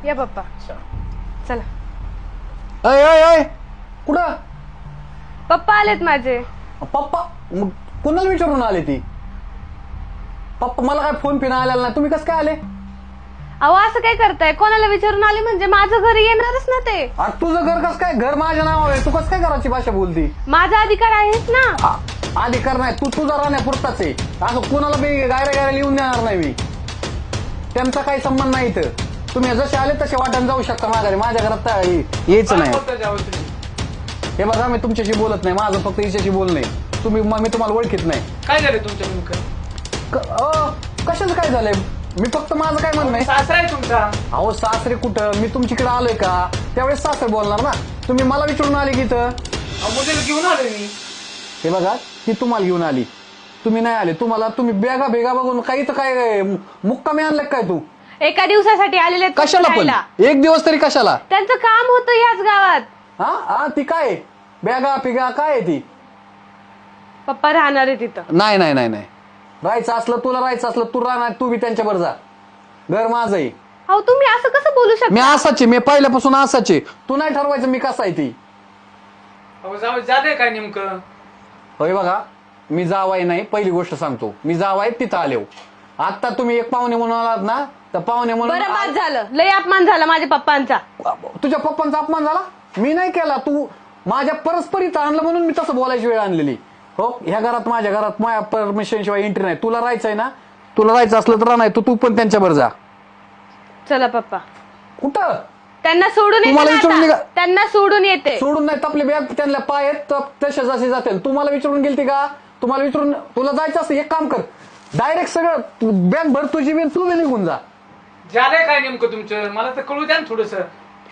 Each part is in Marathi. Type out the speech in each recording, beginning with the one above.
या पप्पा चला. अय अय अय कुठं पप्पा आलेत माझे. पप्पा मग कोणाला विचारून आले ती? पप्पा मला काय फोन पिना आलेला नाही, तुम्ही कसं काय आले? अहो असं काय करताय? कोणाला विचारून आले म्हणजे माझं घर येणारच ना ते. अरे तुझं घर कसं काय? घर माझ्या नावावर आहे, तू कसं काय घराची भाषा बोलती? माझा अधिकार आहेच ना. अधिकार नाही, तू तुझा राहण्यापुरताच आहे. असं कोणाला गायऱ्या लिहून देणार नाही मी. त्यांचा काही संबंध नाही इथं. तुम्ही जसे आले तसे वाटण जाऊ शकता माघारी. माझ्या घरात यायचं नाही. हे बघा मी तुमच्याशी बोलत नाही, माझं फक्त हिच्याशी बोलणं आहे. मी तुम्हाला ओळखीत नाही. काय झालं तुमच्या नेमकं? कशाचं काय झालंय? मी फक्त माझं काय म्हणणं आहे. सासरा आहे तुमचा. अहो सासरे कुठं? मी तुमच्याकडे आलोय का त्यावेळेस सासरे बोलणार ना. तुम्ही मला विचारून आले की इथं मुलीला घेऊन आलोय मी. हे बघा ती तुम्हाला घेऊन आली, तुम्ही नाही आले. तुम्ही बेगा बेगा बघून काही तर काय मुक्कामी आणलं काय? तू एका दिवसासाठी आलेले कशाला? पण एक दिवस तरी कशाला? त्यांचं काम होतं याच गावात. हा ती काय बेगा पिगा काय आहे ती? पप्पा राहणार आहे तिथं. नाही नाही नाही नाही, राहायचं असलं तुला राहायचं असलं तू राहणार, तू बी त्यांच्यावर जा. घर माझं आहे. अहो तुम्ही असं कसं बोलू शकता? मी असाचे, मी पहिल्यापासून असाचे. तू नाही ठरवायचं मी कसा आहे ती. झालंय काय नेमकं? होय बघा मी जावाय नाही, पहिली गोष्ट सांगतो. मी जावाय तिथं आले. आता तुम्ही एक पाहुणे म्हणून आलात ना, तर पाहुणे म्हणून बरं बाद झालं. लय अपमान झाला माझ्या पप्पांचा. तुझ्या पप्पांचा अपमान झाला? मी नाही केला, तू माझ्या परस्पर इथं आणलं म्हणून मी तसं बोलायची वेळ आणलेली. हो ह्या घरात माझ्या घरात माझ्या परमिशन शिवाय एंट्री नाही. तुला राहायचंय ना, तुला राहायचं असलं तर नाही, तू पण त्यांच्यावर जा. चला पप्पा. कुठं? त्यांना सोडून येते. त्यांना सोडून येते. सोडून नाही, तपले बॅग त्यांना पाय आहेत तसे जसे जातील. तुम्हाला विचारून गेलती का? तुम्हाला विचारून तुला जायचं असतं एक काम कर, डायरेक्ट सगळं बॅग भर तुझी बी, तू बी निघून जा. झालंय काय नेमकं तुमचं? मला तर कळू द्या ना थोडस.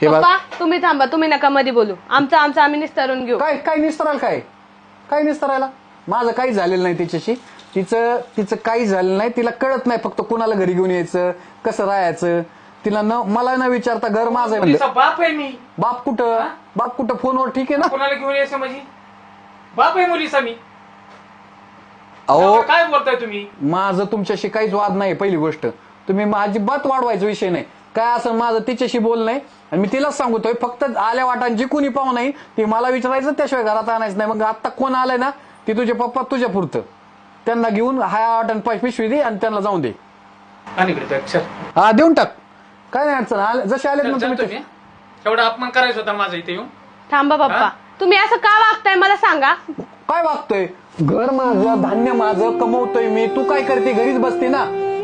पप्पा तुम्ही थांबा, तुम्ही नका मध्ये बोलू. आमचं आम्ही निस्तरून घेऊ. काय निस्तरायला? काय निस्तरायला? माझं काही झालेलं नाही तिच्याशी. तिचं काही झालेलं नाही. तिला कळत नाही फक्त कोणाला घरी घेऊन यायचं, कसं राहायचं. तिला मला न विचारता घर माझं आहे म्हणलं. बाप आहे मी. बाप कुठं? फोनवर ठीक आहे ना. कोणाला घेऊन यायचं म्हणजे? बाप आहे मुलीचा मी. अहो काय बोलताय तुम्ही? माझं तुमच्याशी काहीच वाद नाही. पहिली गोष्ट तुम्ही अजिबात वाढवायचा विषय नाही. काय असं माझं तिच्याशी बोल नाही. आणि मी तिलाच सांगतोय फक्त आल्या वाटांची कुणी पाहू नाही ती मला विचारायचं, त्याशिवाय घरात आणायचं नाही. मग आता कोण आलंय ना ती तुझे पप्पा तुझ्या पुरतं. त्यांना घेऊन हाया वाटण पिशवी दे आणि त्यांना जाऊन दे. हा देऊन टाक, काय नाही अडचण. जसे आले ना तुम्ही. एवढा अपमान करायचा होता माझा इथे येऊन? थांबा पप्पा, तुम्ही असं का वागताय मला सांगा. काय वागतोय? घर माझं, धान्य माझं, कमवतोय मी. तू काय करते? घरीच बसते ना.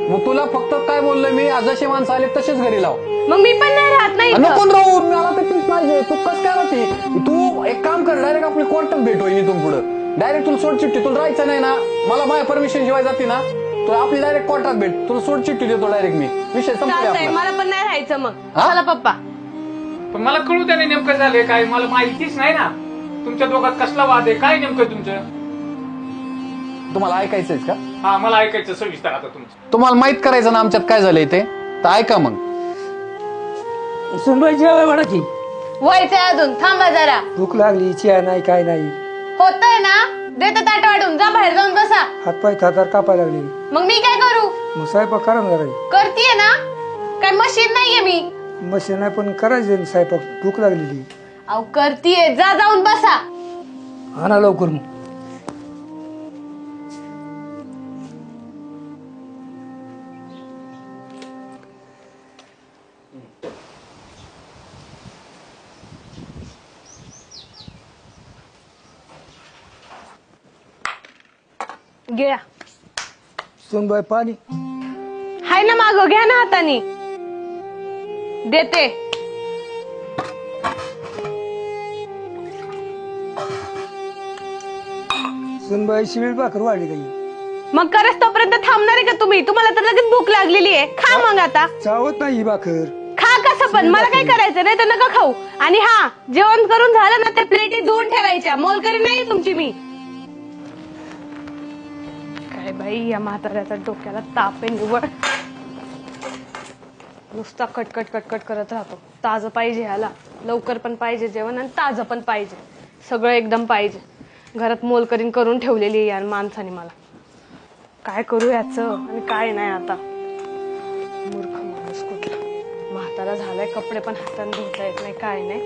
मग तुला फक्त काय बोललोय मी, जसे माणसं आले तसेच घरी लाव. मग मी पण नाही राहत नाही. कोण राहू? मला तर तीच पाहिजे. तू कसं काय राहते? तू एक काम कर, डायरेक्ट आपली कोर्टात भेट होईल इथून पुढे. डायरेक्ट तुला सोड चिठ्ठी. तुला राहायचं नाही ना, मला माझ्या परमिशन शिवाय जाते ना, तुला आपली डायरेक्ट कोर्टात भेट. तुला सोड चिठ्ठी देतो डायरेक्ट मी. विषय संपला. मला पण नाही राहायचं मग. चला पप्पा. पण मला कळू द्या नेमकं झालंय काय, मला माहितीच नाही ना. तुमच्या दोघात कसला वाद आहे, काय नेमकं तुमचं? तुम्हाला ऐकायचंय का? हा मला ऐकायचं सविस्तर आता तुमचं. तुम्हाला माहित करायचं ना आमच्यात काय झालंय ते, तर ऐका मग. सुनबाई जेवाय वाढायची. व्हायचंय अजून, थांबा जरा. भूक लागली, चिया नाही काय नाही. होतंय ना, देते ताट वाढून. जा बाहेर जाऊन बसा. हातपाय थातार कापाय लागली. मग मी काय करू? मग स्वयंपाक करा ना जरा. करतीये ना, काय मशीन नाहीये मी. मशीन नाही पण करायचं स्वयंपाक, भूक लागलेली. अहो करतीये, जा जाऊन बसा. आणा लवकर मग. घ्या. सुनबाई पाणी हाय ना माग, घ्या ना हातानी. देते. सुनबाई शिळी भाकर वाढली काही. मग करस तोपर्यंत थांबणार आहे का तुम्ही? तुम्हाला तर लगेच भूक लागलेली आहे. खा मग आता. चावत नाही ही भाकर. खा कसं पण, मला काय करायचं नाही तर नका खाऊ. आणि हा, जेवण करून झालं ना, त्या प्लेटी धुवून ठेवायच्या. मोलकरी नाही तुमची मी. काय बाई, या म्हाताऱ्याचा डोक्याला ताप आहे निवड. नुसता कटकट कटकट करत राहतो. ताजं पाहिजे ह्याला, लवकर पण पाहिजे जेवण आणि ताजं पण पाहिजे. सगळं एकदम पाहिजे. घरात मोलकरीन करून ठेवलेली आहे या माणसाने. मला काय करू याचं आणि काय नाही आता. मूर्ख माणूस कुठला. म्हातारा झालाय, कपडे पण हाताने धुता येत नाही, काय नाही.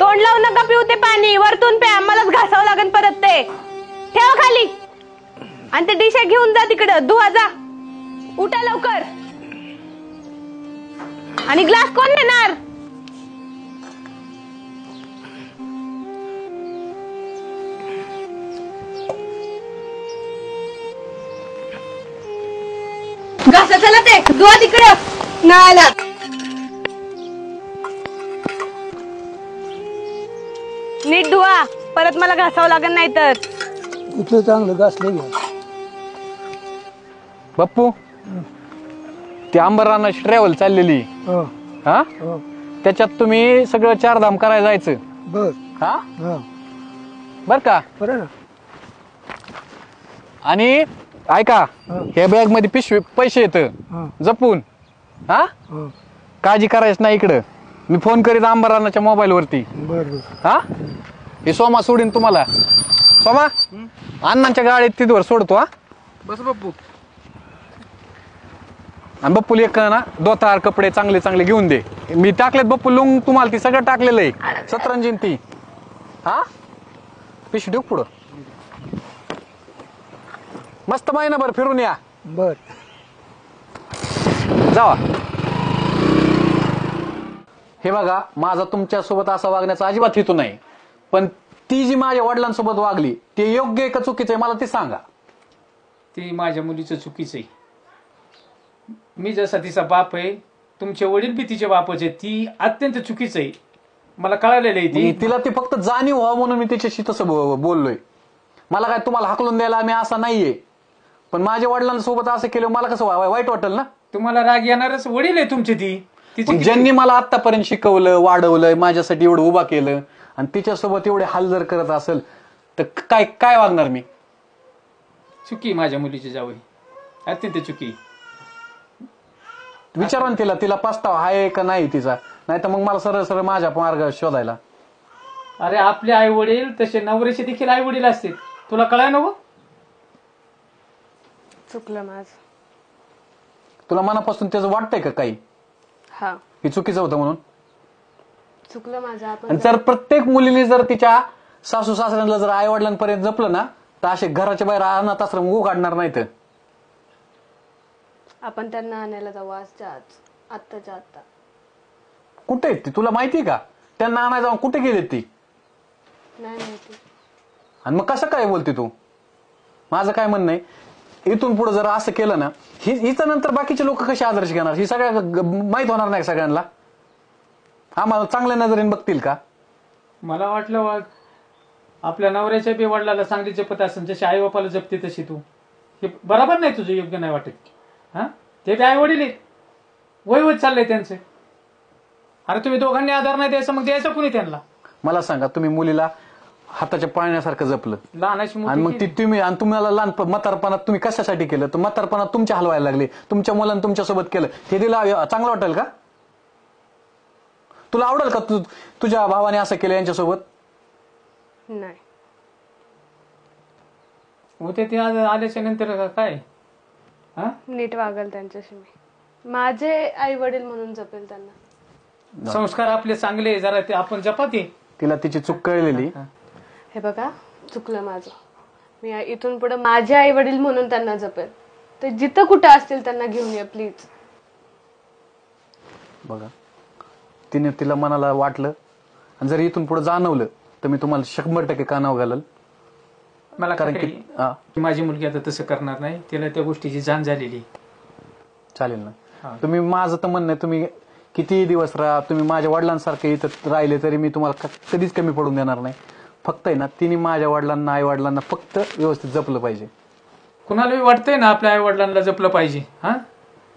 तोंड लावू नका पिऊ ते पाणी, वरतून प्या, मलाच घासावं लागेल परत ते. ठेवा खाली आणि ते डिश घेऊन जा तिकडं, धुवा जा. उठा लवकर. आणि ग्लास कोण देणार? घासा चला ते, धुवा तिकडं नळाला. नीट धुवा, परत मला घासावं लागेल नाही तर. इथलं चांगलं घासलं घ्या. बाप्पू ती अंबरनाथची ट्रॅव्हल चाललेली हो हा, हो त्याच्यात तुम्ही सगळं चारधाम करायला जायचं बर. हा, हा बर का. बरं ना. आणि ऐका, हा. ह्या बॅग मध्ये पिशवी पैसे येत हा जपून. हा, हो काळजी करायची नाही. इकडं मी फोन करीत अंबरनाथच्या मोबाईल वरती. बर बर. हा, हे सोमा सोडीन तुम्हाला. सोमा अण्णांच्या गाडीत तिथवर सोडतो. हा, बस बाप्पू. आणि बप्पूला एक ना दोतार कपडे चांगले चांगले घेऊन दे. मी टाकलेत बप्पू लुंग, तुम्हाला ती सगळं टाकलेलं आहे, सतरंजीन ती. हा, पिशवी ठेव पुढं. मस्त महिनाभर फिरून या. बर. जावा. हे बघा, माझा तुमच्या सोबत असा वागण्याचा अजिबात हेतू नाही, पण ती जी माझ्या वडिलांसोबत वागली ते योग्य आहे का चुकीचं आहे मला ती सांगा. ती माझ्या मुलीचं चुकीचं आहे. मी जसा तिचा बाप आहे, तुमचे वडील बी तिचे बापच आहे. ती अत्यंत चुकीचं आहे, मला कळालेलं आहे. ती तिला ती फक्त जाणीव व्हावं म्हणून मी तिच्याशी तसं बोललोय. मला काय तुम्हाला हाकलून द्यायला आम्ही असा नाहीये, पण माझ्या वडिलांसोबत असं केलं मला कसं वाईट वाटेल ना. तुम्हाला राग येणारच वडील आहे तुमचे. ती तिची ज्यांनी मला आतापर्यंत शिकवलं, वाढवलं, माझ्यासाठी एवढं उभा केलं, आणि तिच्यासोबत एवढे हाल जर करत असेल तर काय काय वागणार मी. चुकी माझ्या मुलीची जावई, अत्यंत चुकी. विचारा ना तिला, तिला पस्ताव आहे का नाही तिचा, नाही तर मग मला सरळ सरळ माझ्या मार्ग शोधायला. अरे आपले आई वडील तसे नवऱ्याचे देखील आई वडील असतील, तुला कळाय नको. चुकलं माझ. तुला मनापासून त्याचं वाटतंय का काही हा, हे चुकीचं होतं म्हणून. चुकलं माझं. आणि आपण जर प्रत्येक मुलीने जर तिच्या सासू सासऱ्यांना जर आई वडिलांपर्यंत जपलं ना तर असे घराच्या बाहेर अनाथ आश्रम उघडणार नाही. तर आपण त्यांना आणायला जाऊ आजच्या आज, आत्ताच्या आत्ता. कुठे आहेत ती तुला माहिती का? त्यांना आणायला जाऊन कुठे गेलेत ती? नाही माहिती. आणि मग कसं काय बोलते तू? माझं काय म्हणणं आहे, इथून पुढे जर असं केलं ना, हिचं नंतर बाकीचे लोक कसे आदर्श घेणार? ही सगळ्या माहित होणार नाही सगळ्यांना. आम्हाला चांगल्या नजरेने बघतील का? मला वाटलं आपल्या नवऱ्याच्या बी वडिलाला चांगली जपत असेल, जशी आई बापाला जपते तशी तू. हे बरोबर नाही, तुझं योग्य नाही वाटत. हा, ते बी आई वडील आहेत, वय होत चाललंय त्यांचं. अरे तुम्ही दोघांनी आधार नाही द्यायचा, मग द्यायचा कुणी त्यांना? मला सांगा, तुम्ही मुलीला हाताच्या पाळण्यासारखं जपलं लहानाची आणि मग मोठी ती तुम्ही आणि तुम्हाला लहान म्हातारपणात तुम्ही कशासाठी केलं? तर म्हातारपणात तुमच्या हलवायला लागले, तुमच्या मुलांनी तुमच्यासोबत केलं, हे तिला चांगलं वाटेल का? तुला आवडेल का तुझ्या भावाने असं केलं यांच्यासोबत? नाही. होते ते आज आल्याच्या नंतर काय? हा, नीट वागल त्यांच्याशी मी. माझे आई वडील म्हणून जपेल त्यांना. संस्कार आपले चांगले जरा ते आपण जपत ये. तिला तिची चूक कळलेली. हे बघा, चुकलं माझं. मी इथून पुढे माझे आई वडील म्हणून त्यांना जपेल. ते जिथं कुठं असतील त्यांना घेऊन या प्लीज. बघा, तिला मनाला वाटलं आणि जर इथून पुढे जाणवलं तर मी तुम्हाला 100% कानावर घालल. मला कारण की की माझी मुलगी आता तसं करणार नाही, तिला त्या गोष्टीची जाण झालेली. चालेल ना. तुम्ही माझं तर म्हणणं आहे, तुम्ही किती दिवस राहा, तुम्ही माझ्या वडिलांसारखे इथं राहिले तरी मी तुम्हाला कधीच कमी पडून देणार नाही. फक्त आहे ना, तिने माझ्या वडिलांना, आई वडिलांना फक्त व्यवस्थित जपलं पाहिजे. कुणालाही वाटतंय ना आपल्या आई वडिलांना जपलं पाहिजे. हा,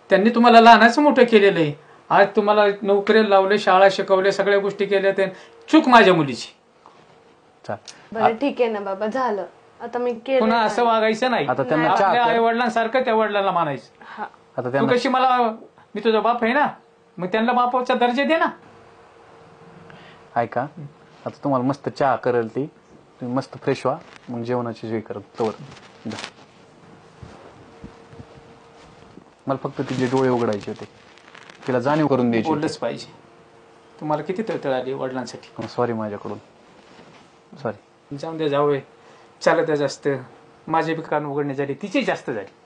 त्यांनी तुम्हाला लहानाचं मोठं केलेलं आहे. आज तुम्हाला नोकरीला लावले, शाळा शिकवल्या, सगळ्या गोष्टी केल्या. ते चूक माझ्या मुलीची. बरं ठीक आहे ना बाबा, झालं आता. मी केलं. पुन्हा असं वागायचं नाही. आता त्यांना आपल्या आई वडिलांसारखं त्या वडिलांना मानायचं. हा, आता तू त्यांना कशी मला, मी तुझा बाप आहे ना, मग त्यांना बापाचा दर्जा दे ना. ऐका, आता तुम्हाला मस्त चहा करेल ती, तुम्ही मस्त फ्रेश व्हा, मग जेवणाची सोय करत तवर जा. मला फक्त तिचे डोळे उघडायचे होते, तिला जाणीव करून द्यायची बोललंच पाहिजे. तुम्हाला किती तळतळ आली वडिलांसाठी. सॉरी माझ्याकडून, सॉरी. जाऊन द्या, जावं चालत जास्त. माझे बी कान उघडणे झाली, तिची जास्त झाली.